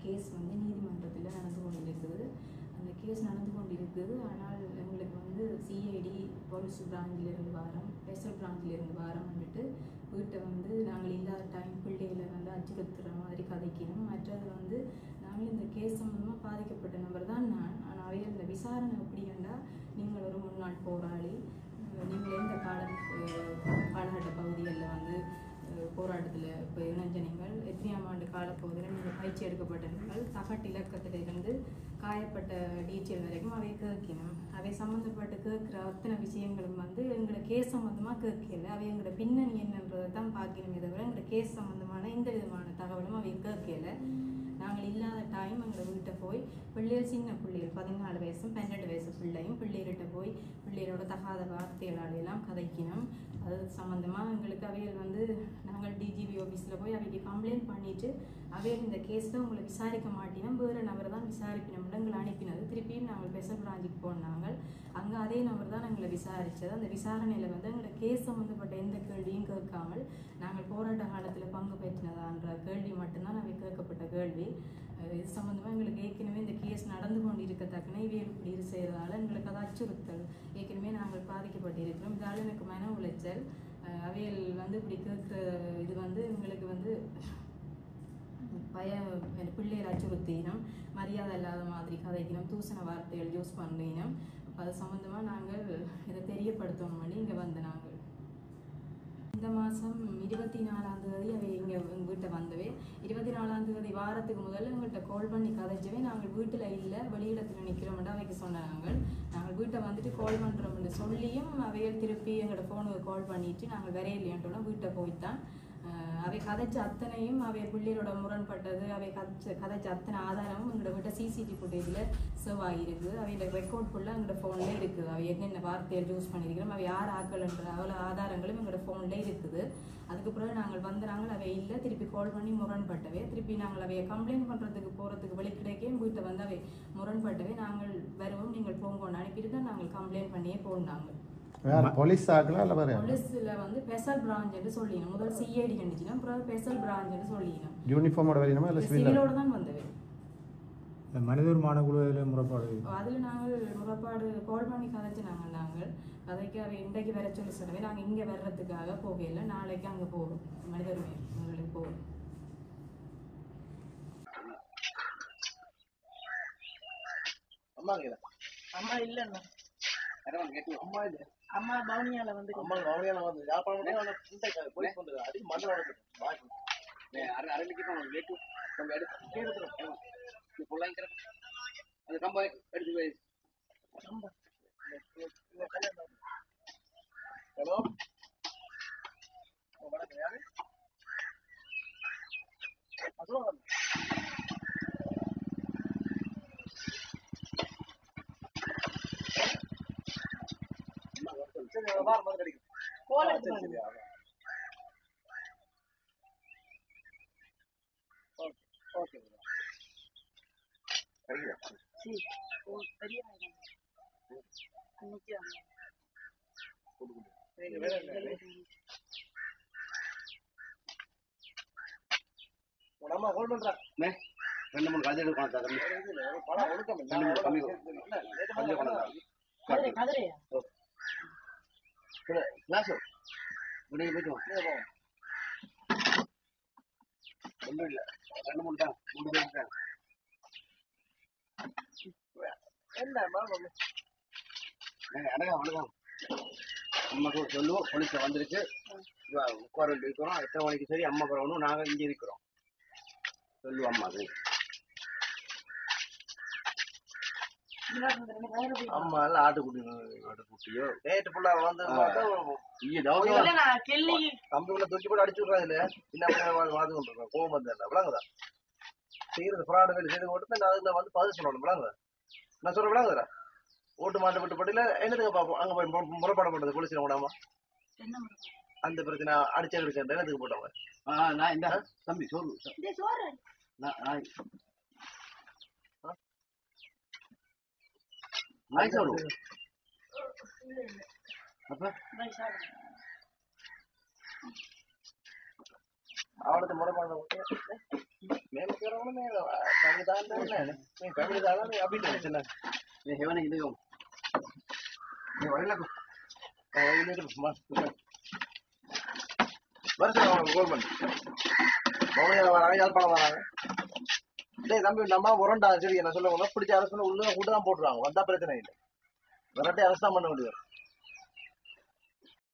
Case வந்து நீதிமன்றத்தில் நடந்து கொண்டிருக்குது. அந்த கேஸ் நடந்து கொண்டிருக்குது. ஆனால் எங்களுக்கு வந்து சிஐடி போலீஸ் பிராஞ்சிலிருந்து வாரம், ஸ்பெஷல் பிராஞ்சிலிருந்து வாரம் வந்துட்டு வீட்டை வந்து நாங்கள் இல்லாத டைம் பிள்ளைகளை வந்து அச்சுறுத்துகிற மாதிரி கதைக்கணும். மற்றது வந்து நாங்கள் இந்த கேஸ் சம்பந்தமாக பாதிக்கப்பட்ட நபர் தான் நான். ஆனால் அவையில் இந்த விசாரணை எப்படின்னா, நீங்கள் ஒரு முன்னாள் போராளி, நீங்கள் எந்த காலகட்ட பகுதிகளில் வந்து போராட்டத்தில் இப்போ இணைஞ்ச நீங்கள், எத்தனையாம் ஆண்டு காலப்பகுதியில் நீங்கள் பயிற்சி எடுக்கப்பட்ட நீங்கள், தகட்டு இலக்கத்திலிருந்து காயப்பட்ட டீச்சர் வரைக்கும் அவை கேட்கணும். அவை சம்மந்தப்பட்டு கேட்குற அத்தனை விஷயங்களும் வந்து எங்களோட கேஸ் சம்மந்தமாக கேட்கல. அவை எங்களோட பின்னணி என்னன்றதை தான் பார்க்கணுமே தவிர எங்களோட கேஸ் சம்மந்தமான எந்த விதமான தகவலும் அவை கேட்கல. நாங்கள் இல்லாத டைம் எங்களை வீட்டை போய் பிள்ளைகள், சின்ன பிள்ளைகள் 14 வயசும் 12 வயசு பிள்ளையும் பிள்ளைகிட்ட போய் பிள்ளைகளோட தகாத வார்த்தைகளாலெல்லாம் கதைக்கணும். அது சம்மந்தமாக எங்களுக்கு அவைகள் வந்து நாங்கள் டிஜிபி ஆஃபீஸில் போய் அவைக்கு கம்ப்ளைண்ட் பண்ணிவிட்டு அவைகள் இந்த கேஸில் உங்களை விசாரிக்க மாட்டினோம், வேறு நபர் தான் விசாரிப்பினோம் எங்களை அனுப்பினது. திருப்பியும் நாங்கள் ஸ்பெஷல் பிராஞ்சுக்கு போனாங்க. அங்கே அதே நபர் தான் எங்களை விசாரித்தது. அந்த விசாரணையில் வந்து எங்களோட கேஸ் சம்மந்தப்பட்ட எந்த கேள்வியும் கேட்காமல் நாங்கள் போராட்ட காலத்தில் பங்கு பெற்றினதான்ற கேள்வி மட்டும்தான் அவை கேட்கப்பட்ட கேள்வி. இது சம்மந்தமாக எங்களுக்கு ஏற்கனவே இந்த கேஸ் நடந்து கொண்டு இருக்கத்தக்கன இவையில் இப்படி செய்கிறதால எங்களுக்கு அதை அச்சுறுத்தல், ஏற்கனவே நாங்கள் பாதிக்கப்பட்டிருக்கிறோம். இதால் எனக்கு மன உளைச்சல். அவையில் வந்து இப்படி கேட்குற இது வந்து எங்களுக்கு வந்து பிள்ளைகள் அச்சுறுத்தினோம், மரியாதை இல்லாத மாதிரி கதைக்கணும், தூசண வார்த்தைகள் யூஸ் பண்ணினோம். அப்போ அது சம்மந்தமாக நாங்கள் இதை தெரியப்படுத்தணும் பண்ணி இங்கே வந்து நாங்கள் இந்த மாதம் 24ஆம் தேதி அவை இங்கே எங்கள் வீட்டை வந்தவே. 24ஆம் தேதி வாரத்துக்கு முதல்ல எங்கள்கிட்ட கால் பண்ணி கதைச்சவே நாங்கள் வீட்டில் இல்லை, வெளியிடத்தில் நிற்கிறோம்ட்டு அவைக்கு சொன்னாங்க. நாங்கள் வீட்டை வந்துட்டு கால் பண்ணுறோம்னு சொல்லியும் அவைகள் திருப்பி எங்களோட ஃபோனுக்கு கால் பண்ணிவிட்டு நாங்கள் வரையில்லையன்ட்டோன்னா வீட்டை போய்த்தான் அவை கதைச்ச அத்தனையும் அவை பிள்ளைகளோட முரண்பட்டது, அவை கதைச்ச அத்தனை ஆதாரமும் எங்களோட வீட்டை சிசிடிவி ஃபுட்டேஜில் சேவ் ஆகியிருக்குது. அவையோட ரெக்கார்ட் ஃபுல்லாக எங்களோட ஃபோனில் இருக்குது. அவை என்னென்ன வார்த்தைகள் யூஸ் பண்ணியிருக்கிறோம், அவை யார் ஆக்கலன்ற அவ்வளோ ஆதாரங்களும் எங்களோட ஃபோனில் இருக்குது. அதுக்கப்புறம் நாங்கள் வந்துறாங்க, அவை இல்லை, திருப்பி கால் பண்ணி முரண்பட்டவே. திருப்பி நாங்கள் அவையை கம்ப்ளைண்ட் பண்ணுறதுக்கு போகிறதுக்கு வழி கிடைக்கே வீட்டை வந்து அவை முரண்பட்டவே. நாங்கள் வருவோம், நீங்கள் போங்கன்னு அனுப்பிட்டு தான் நாங்கள் கம்ப்ளைண்ட் பண்ணியே போனாங்க. போலீஸ் ஆகலாம் இல்லை வேறு போலீஸில் வந்து ஸ்பெஷல் பிரான்ச்னு சொல்லிடணும். முதல்ல சிஐடி கண்டிச்சுனா அப்புறம் ஸ்பெஷல் பிரான்ச்னு சொல்லிடணும். யூனிஃபார்மோட வரணுமா இல்லை சிவிலோட தான் வந்தவே. மனித உரிமான குழுவில் முறைப்பாடு அதில் நாங்கள் முறைப்பாடு கால் பண்ணி கதைச்சு நாங்கள் கதைக்கு அவை இன்றைக்கு வர சொல்லி சொன்னவே. நாங்கள் இங்கே வர்றதுக்காக போகல, நாளைக்கு அங்கே போகிறோம், மனித உரிமை போகிறோம். அம்மா இல்லைண்ணா, அம்மா இல்லை, அம்மா பவுனியால வந்து யாழ்ப்பாணம் போய் கொண்டு அதுக்கு மண்ணோட அரளிக்கு வேட்டு நம்ம எடுத்து அது கம்ப எடுத்து போய் ஹலோ வணக்கம், யாரு சொல்லுங்க. ரெண்டு மூணு கதை போயிட்டு ஒன்றும் இல்லை, ரெண்டு மூணு தான் 3 பேர் தான். அடங்க வணக்கம், அம்மாக்கு சொல்லுவோம், போலீஸில் வந்துருக்கு, உட்கார இருக்கிறோம், எத்தனை மணிக்கு சரி அம்மா வரணும், நாங்கள் இங்கே இருக்கிறோம் சொல்லுவோம். அம்மாக்கு அம்மா எல்லாம் ஆட்டுக்குட்டியோ நேற்று ஃபுல்லாக வந்து கம்பிக்குள்ள தூக்கி போட்டு அடிச்சு விட்றாதுல என்ன வாது கொண்டிருக்கோம். கோவம் வந்து என்ன விளங்குதா செய்யறது ஃப்ராடு வேலை செய்து போட்டு நான் அதில் வந்து பதில் சொல்லணும். விளங்குதா நான் சொல்ல விளங்குதா ஓட்டு மாட்டு விட்டு பட்டியில் என்னதுக்கு பார்ப்போம். அங்கே போய் முறைப்பாடு பண்ணுறது போலீஸில் விடாமா அந்த பிரச்சனை அடிச்சு என்னதுக்கு போட்டவங்க. நான் இந்த தம்பி சோறு நாய் சோறு அப்ப அவளுக்கு முறைப்பாடு மேலே family தான் என்ன நீ family தான் நீ அப்படின்னு சின்ன நீ ஹெவன் இது நீ வரையில இது வருஷம் கவர்மெண்ட் அவங்க யாழ்ப்பாணம் வராங்க டேய் தம்பி நம்ம உரண்டா சரி என்ன சொல்லுவாங்க பிடிச்ச அரசு உள்ள கூட தான் போட்டுருவாங்க வந்தா பிரச்சனை இல்லை விரட்டி அரசு தான் பண்ண முடியும்